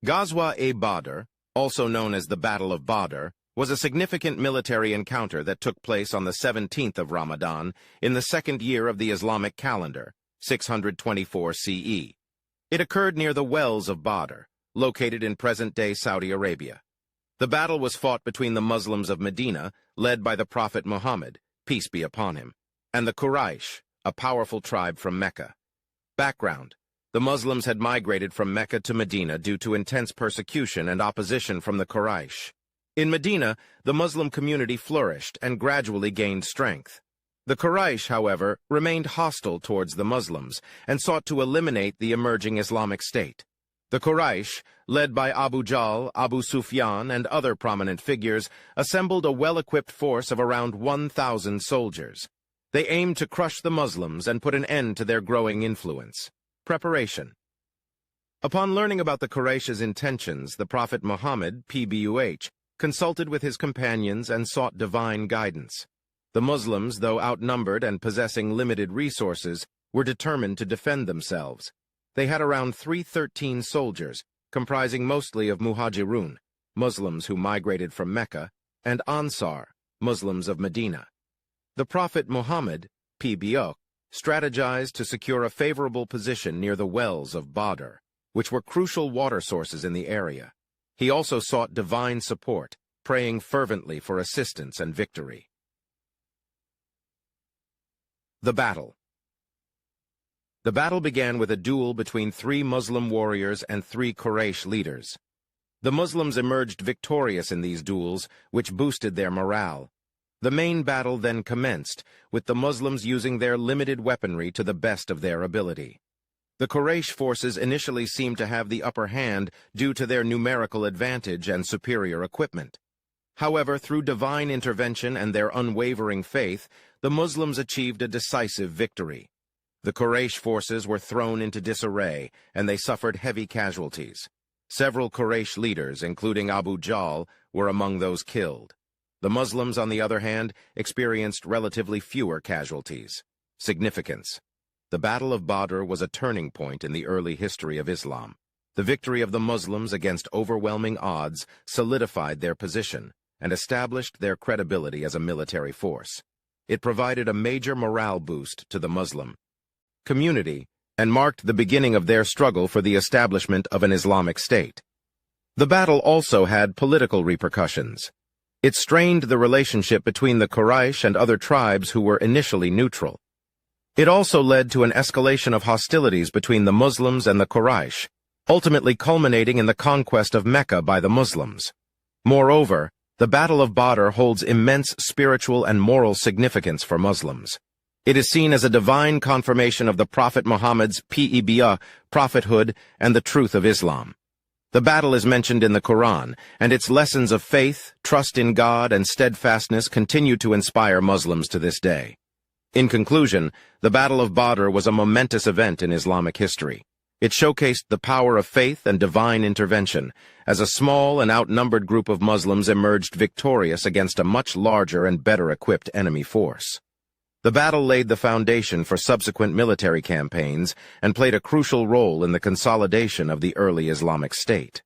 Ghazwa-e-Badr, also known as the Battle of Badr, was a significant military encounter that took place on the 17th of Ramadan in the second year of the Islamic calendar, 624 CE. It occurred near the wells of Badr, located in present-day Saudi Arabia. The battle was fought between the Muslims of Medina, led by the Prophet Muhammad, peace be upon him, and the Quraysh, a powerful tribe from Mecca. Background: the Muslims had migrated from Mecca to Medina due to intense persecution and opposition from the Quraysh. In Medina, the Muslim community flourished and gradually gained strength. The Quraysh, however, remained hostile towards the Muslims and sought to eliminate the emerging Islamic State. The Quraysh, led by Abu Jahl, Abu Sufyan, and other prominent figures, assembled a well-equipped force of around 1,000 soldiers. They aimed to crush the Muslims and put an end to their growing influence. Preparation. Upon learning about the Quraysh's intentions, the Prophet Muhammad, P.B.U.H, consulted with his companions and sought divine guidance. The Muslims, though outnumbered and possessing limited resources, were determined to defend themselves. They had around 313 soldiers, comprising mostly of Muhajirun, Muslims who migrated from Mecca, and Ansar, Muslims of Medina. The Prophet Muhammad, P.B.U.H, strategized to secure a favorable position near the wells of Badr, which were crucial water sources in the area. He also sought divine support, praying fervently for assistance and victory. The battle. The battle began with a duel between 3 Muslim warriors and 3 Quraysh leaders. The Muslims emerged victorious in these duels, which boosted their morale. The main battle then commenced, with the Muslims using their limited weaponry to the best of their ability. The Quraysh forces initially seemed to have the upper hand due to their numerical advantage and superior equipment. However, through divine intervention and their unwavering faith, the Muslims achieved a decisive victory. The Quraysh forces were thrown into disarray, and they suffered heavy casualties. Several Quraysh leaders, including Abu Jahl, were among those killed. The Muslims, on the other hand, experienced relatively fewer casualties. Significance. The Battle of Badr was a turning point in the early history of Islam. The victory of the Muslims against overwhelming odds solidified their position and established their credibility as a military force. It provided a major morale boost to the Muslim community and marked the beginning of their struggle for the establishment of an Islamic State. The battle also had political repercussions. It strained the relationship between the Quraysh and other tribes who were initially neutral. It also led to an escalation of hostilities between the Muslims and the Quraysh, ultimately culminating in the conquest of Mecca by the Muslims. Moreover, the Battle of Badr holds immense spiritual and moral significance for Muslims. It is seen as a divine confirmation of the Prophet Muhammad's P.B.U.H prophethood and the truth of Islam. The battle is mentioned in the Quran, and its lessons of faith, trust in God, and steadfastness continue to inspire Muslims to this day. In conclusion, the Battle of Badr was a momentous event in Islamic history. It showcased the power of faith and divine intervention, as a small and outnumbered group of Muslims emerged victorious against a much larger and better-equipped enemy force. The battle laid the foundation for subsequent military campaigns and played a crucial role in the consolidation of the early Islamic State.